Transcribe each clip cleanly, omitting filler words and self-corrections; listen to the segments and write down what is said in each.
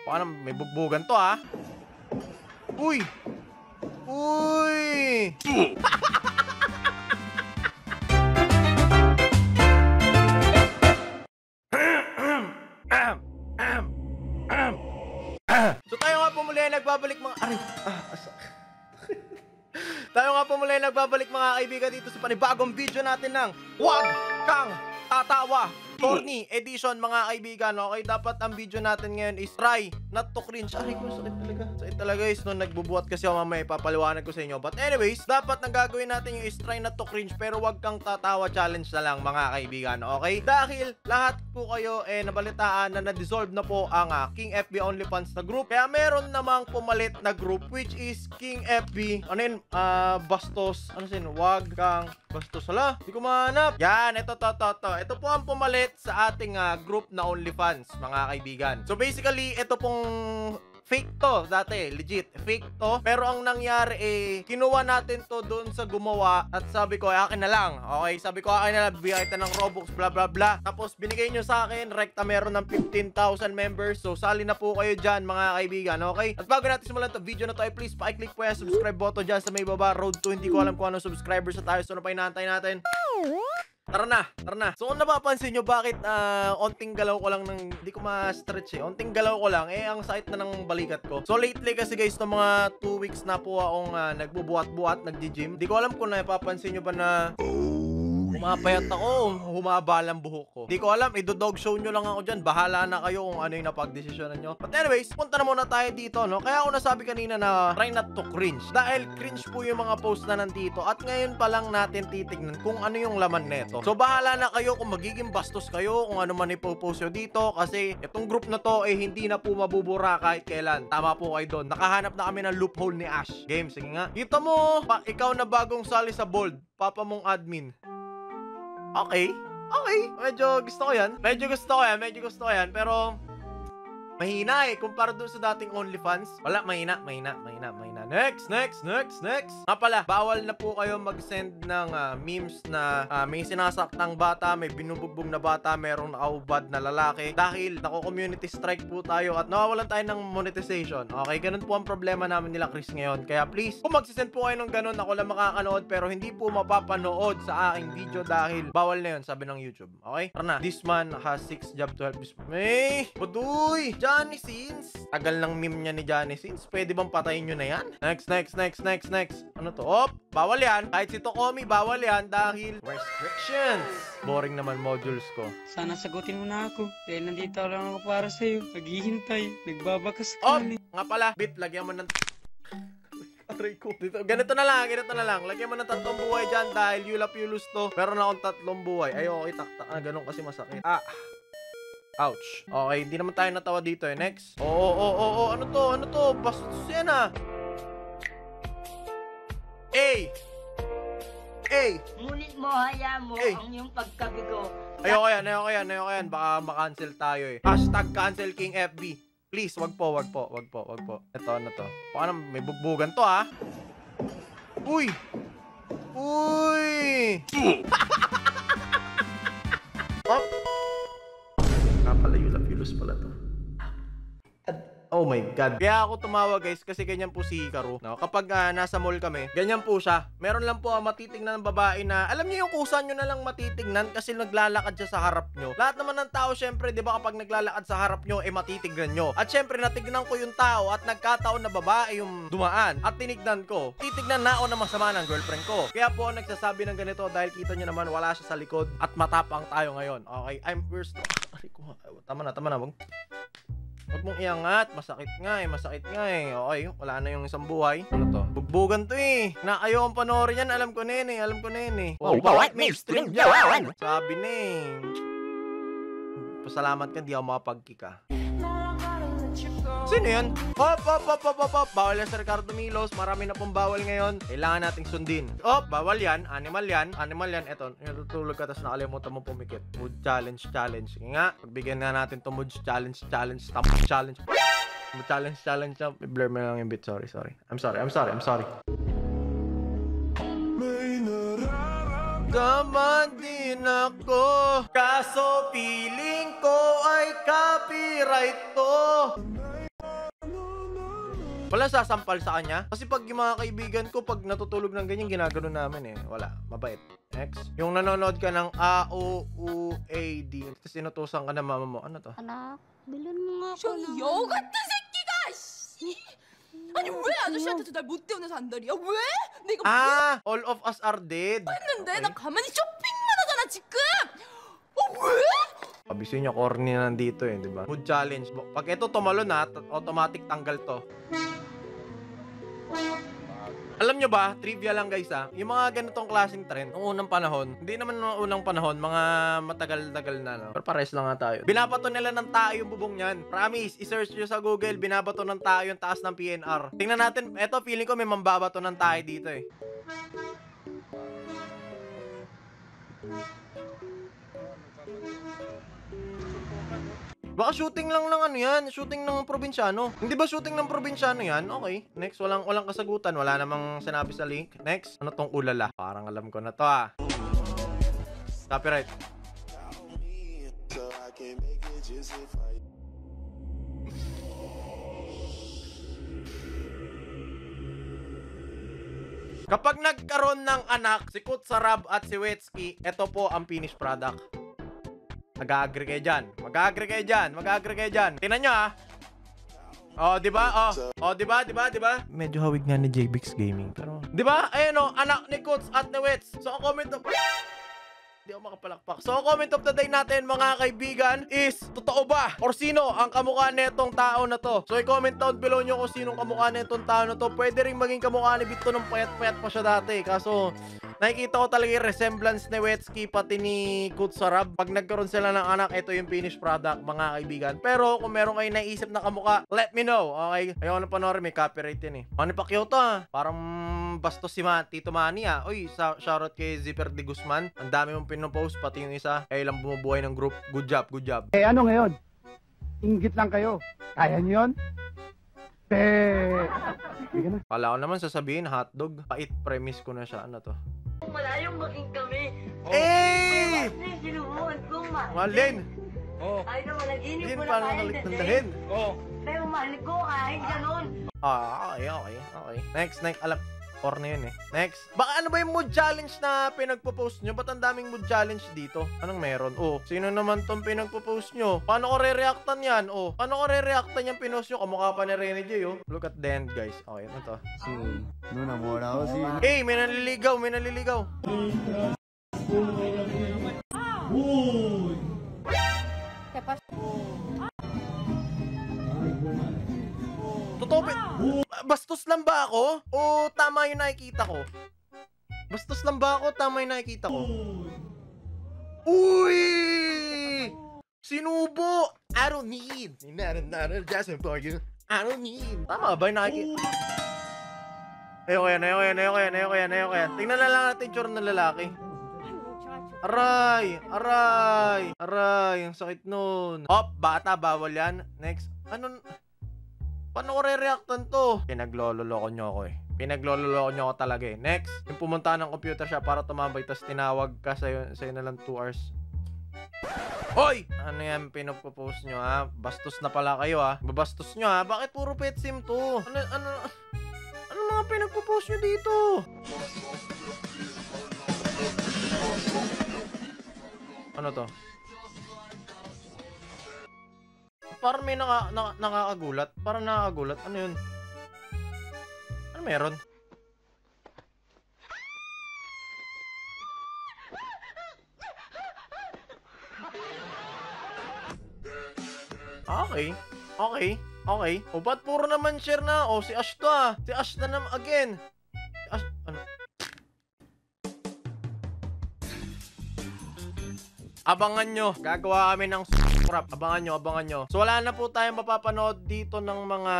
Baka may bugbugan to, ha? Uy! Uy! So tayo nga po muli nagbabalik mga... Aray! Tayo nga po muli nagbabalik mga kaibigan dito sa panibagong video natin ng Huwag Kang Tatawa Corny Edition mga kaibigan. Okay, dapat ang video natin ngayon is try not to cringe. Aray ko, sakit talaga. Sakit talaga guys, nung nagbubuhat kasi ako mamaya ipapaliwanag ko sa inyo. But anyways, dapat ang gagawin natin yung is try not to cringe pero wag kang tatawa challenge na lang mga kaibigan. Okay? Dahil lahat po kayo nabalitaan na na-dissolve na po ang King FB OnlyFans na group. Kaya meron namang pumalit na group which is King FB. Ano yun? Bastos. Ano sin? Wag kang bastos. Hala, di ko mahanap. Yan, ito to. Ito po ang pumalit sa ating group na OnlyFans mga kaibigan. So basically, ito pong fake to dati, legit fake to, pero ang nangyari kinuha natin to doon sa gumawa at sabi ko akin na lang. Okay, sabi ko akin na lang, bigay ng Robux bla bla bla. Tapos binigay nyo sa akin, rekta meron ng 15,000 members. So sali na po kayo dyan mga kaibigan. Okay, at bago natin simulan to video na to, please pa-click po yung subscribe button dyan sa may baba. Road to hindi ko alam kung anong subscribers na tayo. So ano pa inaantay natin? Tara na. So kung napapansin nyo, bakit onting galaw ko lang ng, hindi ko ma-stretch onting galaw ko lang, ang sakit na ng balikat ko. So lately kasi guys, no mga 2 weeks na po akong nagbubuhat-buhat, nagji-gym. Hindi ko alam kung napapansin nyo ba na humapayat ako, humaba lang buhok ko. Di ko alam, idodog show nyo lang ako dyan. Bahala na kayo kung ano yung napagdesisyonan nyo. But anyways, punta na muna tayo dito, no? Kaya ako nasabi kanina na try not to cringe. Dahil cringe po yung mga post na nandito. At ngayon pa lang natin titignan kung ano yung laman neto. So bahala na kayo kung magiging bastos kayo, kung ano man ipopost nyo dito. Kasi itong group na to hindi na po mabubura kahit kailan. Tama po kayo doon. Nakahanap na kami ng loophole ni Ash. Game, sige nga. Kita mo, ikaw na bagong sali sa bold. Papa mong admin. Okay. Medyo gusto ko yan. Medyo gusto ko yan. Pero mahina kumpara doon sa dating OnlyFans. Wala, mahina. Next. Nga pala, bawal na po kayo mag-send ng memes na may sinasaktang bata, may binubugbog na bata, merong nakaubad na lalaki. Dahil nako-community strike po tayo at nawawalan tayo ng monetization. Okay, ganun po ang problema namin nila Chris ngayon. Kaya please, kung magsisend po kayo ng ganun, ako lang makakanood pero hindi po mapapanood sa aking video dahil bawal na yun, sabi ng YouTube. Okay? Tara na. This man has 6 job to help this... Budoy! Johnny Sins. Tagal ng meme niya ni Johnny Sins. Pwede bang patayin nyo na yan? Next. Ano to? Bawal yan. Kahit si Tokomi, bawal yan dahil restrictions. Boring naman modules ko. Sana sagutin mo na ako. Dahil nandito lang ako para sa'yo. Naghihintay. Nagbabakas ka. Nga pala. Bit, lagyan mo ng... Aray ko. Dito, ganito na lang. Lagyan mo ng 3 buhay dyan dahil Yulap-Yulus to. Meron akong 3 buhay. Ay, okay, taktak. Ganun kasi masakit. Ouch. Okay, hindi naman tayo natawa dito Next. Ano to? Bastos yan Ngunit mo, hayaan mo ang iyong pagkabigo. Ayoko yan. Baka makancel tayo Hashtag cancel King FB. Please, wag po. Ito, ano to? Baka may bugbugan to Uy! Napala Yulap-Yulus pala to. Oh my God. Kaya ako tumawa guys kasi ganyan po si Hikaru. No? Kapag nasa mall kami, ganyan po siya. Meron lang po matitignan ng babae na alam niyo yung kusa nyo na lang matitignan kasi naglalakad siya sa harap nyo. Lahat naman ng tao syempre, di ba kapag naglalakad sa harap nyo, matitignan nyo. At syempre natignan ko yung tao at nagkataon na babae yung dumaan. At tinignan ko. Titignan na ako na masama ng girlfriend ko. Kaya po nagsasabi ng ganito dahil kita nyo naman wala siya sa likod at matapang tayo ngayon. Okay, I'm first. Tama na. Huwag mong iangat. Masakit nga Okay, wala na yung isang buhay. Ano to? Bugbugan to na ayaw ang panoorin yan. Alam ko na yun Oh, what? May stream dyan. Sabi na Pasalamat ka, di ako makapag-kika. Sino yun? Hop! Bawal yan sa Ricardo Milos. Marami na pong bawal ngayon. Kailangan nating sundin. Bawal yan. Animal yan. Eto, natutulog ka tapos nakalimutan mo pumikit. Mood challenge. Sige nga. Pagbigyan nga natin to mood challenge. Mood challenge. Blur mo lang yung bit. Sorry. I'm sorry. May nararamdaman din ako. Kaso feeling ko ay copyright to. Wala sasampal sa kanya. Kasi pag yung mga kaibigan ko, pag natutulog ng ganyan, ginagano namin eh. Wala. Mabait. Next. Yung nanonood ka ng AOUAD. Tapos inutusan ka ng mama mo. Ano to? Anak, bilhin mo nga ako ng... 여 같은 새끼가 씨. 아니 왜 아저씨한테도 날 못 태우는 산다리야? 왜? 내가 뭐 All of us are dead. 했는데 나 가만히 쇼핑만 하잖아 지금. 왜? Pabisin niya, corny na nandito eh, di ba? Mood challenge. Pag ito tumalon na, automatic tanggal to. Alam nyo ba, trivia lang guys yung mga ganitong klaseng trend, noong unang panahon, hindi naman noong unang panahon, mga matagal-tagal na, no? Pero pares lang nga tayo. Binabato nila ng tao yung bubong niyan. Promise, i-search nyo sa Google, binabato ng tao yung taas ng PNR. Tingnan natin, eto, feeling ko may mambabato ng tayo dito eh. Baka shooting lang ng ano yan, shooting ng probinsyano. Hindi ba shooting ng probinsyano yan? Okay. Next, walang kasagutan. Wala namang sinabi sa link. Next, ano tong ulala? Parang alam ko na to Copyright. Kapag nagkaroon ng anak, si Kutsarab at si Wetsky, ito po ang finished product. Mag-agree kayo dyan. Mag-agree kayo dyan. Mag-agree kayo dyan. Tingnan nyo Oh, di ba? Oh, di ba? Di ba? Di ba? Medyo hawig nga ni JBix Gaming. Pero, di ba? Ayun anak ni Kuts at ni Wets. So, comment of... Hindi ako makapalakpak. So, comment of the day natin, mga kaibigan, is, totoo ba? Or sino ang kamukha netong tao na to? So, i-comment down below nyo kung sinong kamukha netong tao na to. Pwede rin maging kamukha ni Bito nung payat-payat pa siya dati. Kaso, nakikita ko talaga yung resemblance ni Wetsky pati ni Kutsarab. Pag nagkaroon sila ng anak, ito yung finished product, mga kaibigan. Pero kung meron kayo naisip na kamukha, let me know. Okay? Ayoko na panoorin, may copyright yan eh. Manny Pacquiao to Parang bastos si Tito Manny Uy, shoutout kay Zipper de Guzman. Ang dami mong pinopost, pati yung isa. Kaya lang bumubuhay ng group. Good job, good job. Eh ano ngayon? Inggit lang kayo. Kaya niyo yun? Sige na. Kala ko naman sasabihin, hotdog. Pait premise ko na siya. Ano to? Malayong maging kami. Eh! Kasi sinubukan kong Malin! Ay na, managinip Hindi ko na paano kayo nagtandahin. Pero mahal ko kahit ganun. Okay. Next. Alam, or na yun eh. Next. Baka ano ba yung mood challenge na pinagpo-post nyo? Ba't ang daming mood challenge dito? Anong meron? Sino naman tong pinagpo-post nyo? Paano ko re-reactan yan? Paano ko re-reactan yung pinost nyo? Kamukha pa ni Rene J, Look at the end, guys. Okay, ano to? May naliligaw. Totoo ba? Bastos lang ba ako? O tama yung nakikita ko? Bastos lang ba ako? Tama yung nakikita ko? Uy! Sinubo! I don't need. Just for you. I don't need. Tama ba yung nakikita? Ayoko yan. Tingnan na lang natin yung tsura ng lalaki. Aray! Ang sakit nun. Bata, bawal yan. Next. Paano ko re-reactan to? Pinaglololoko nyo ako Pinaglololoko nyo ako talaga Next. Yung pumunta ng computer siya para tumambay, tapos tinawag ka sa'yo na lang 2 hours. Hoy! Ano yan pinagpo-post nyo Bastos na pala kayo Babastos nyo Bakit puro pet sim to? Ano mga pinagpo-post nyo dito? Ano to? Parang may nakakagulat. Parang nakakagulat. Ano yun? Ano meron? Okay. Ba't puro naman share na? Si Ash to Si Ash na naman again. Si Ash, ano? Abangan nyo. Gagawa kami ng rap. Abangan nyo. So wala na po tayong mapapanood dito ng mga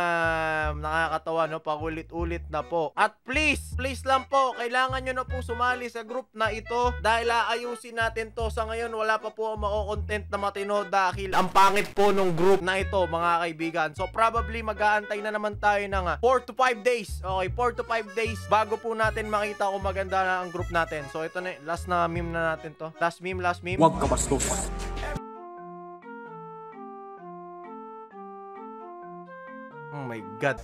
nakakatawa paulit-ulit na po. At please lang po, kailangan nyo na po sumali sa group na ito dahil aayusin natin to. Sa ngayon wala pa po ang mako-content na matino dahil ang pangit po nung group na ito, mga kaibigan. So probably mag-aantay na naman tayo ng 4 to 5 days. Okay, 4 to 5 days bago po natin makita kung maganda na ang group natin. So ito na, last na meme na natin to. Last meme. Wag ka bastos. Oh my God.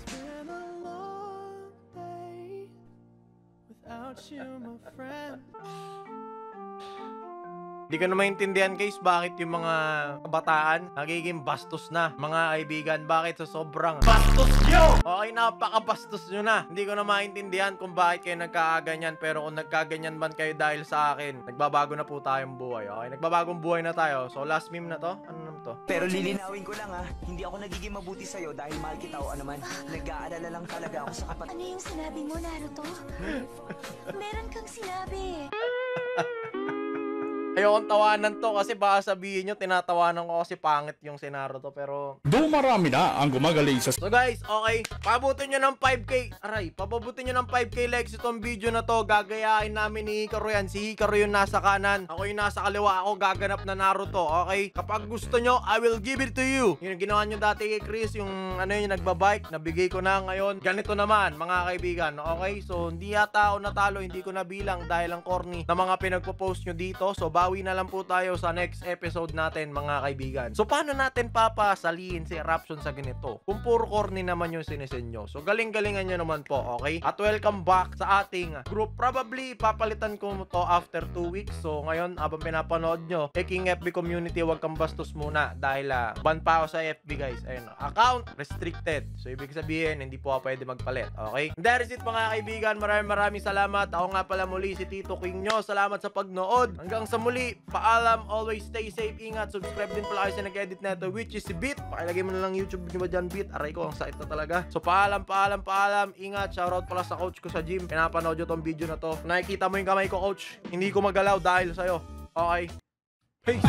Hindi ko na maintindihan guys bakit yung mga kabataan nagiging bastos na. Mga kaibigan, bakit sa sobrang bastos nyo? Okay, napaka-bastos nyo na. Hindi ko na maintindihan kung bakit kayo nagkakaganyan. Pero kung nagkaganyan man kayo dahil sa akin, nagbabago na po tayong buhay. Okay, nagbabagong buhay na tayo. So last meme na to. Ano naman to? Pero lilinawin ko lang hindi ako nagiging mabuti sa'yo dahil mahal kita o anuman. Nag-aalala lang talaga ako sa Ano yung sinabi mo, Naruto? Meron kang sinabi. Ayokong tawanan to kasi baka sabihin nyo tinatawanan ko kasi pangit yung si Naruto pero... Dumarami na ang gumagaling sa... So guys, okay, pabutin nyo ng 5k, aray, papabutin nyo ng 5k likes itong video na to, gagayain namin ni Hikaru yan, si Hikaru yung nasa kanan, ako yung nasa kaliwa, ako gaganap na Naruto, okay? Kapag gusto nyo, I will give it to you. Yung ginawa nyo dati kay Chris, yung ano yun, nagbabike, nabigay ko na ngayon, ganito naman, mga kaibigan, okay? So, hindi yata ako natalo, hindi ko nabilang dahil ang corny na mga pinagpo-post nyo dito, so bawi na lang po tayo sa next episode natin, mga kaibigan. So, paano natin papasalihin si Eruption sa ganito? Kung puro corny naman yung sinisin nyo. So, galing-galingan nyo naman po, okay? At welcome back sa ating group. Probably, papalitan ko to after 2 weeks. So, ngayon, habang pinapanood nyo, King FB community, wag kang bastos muna dahil ban pa ako sa FB, guys. Ayun, account restricted. So, ibig sabihin, hindi po ako pwede magpalit, okay? That is it, mga kaibigan. Maraming salamat. Ako nga pala muli, si Tito King nyo. Salamat sa pagnood. Hanggang sa muli, paalam, always stay safe, ingat, subscribe din pala kayo sa nag-edit na ito, which is si Beat. Pakilagay mo na lang YouTube nyo ba dyan, Beat? Aray ko, ang sakit na talaga. So paalam, ingat, shoutout pala sa coach ko sa gym, pinapanood nyo tong video na to. Nakikita mo yung kamay ko, coach, hindi ko magalaw dahil sa'yo. Okay, peace.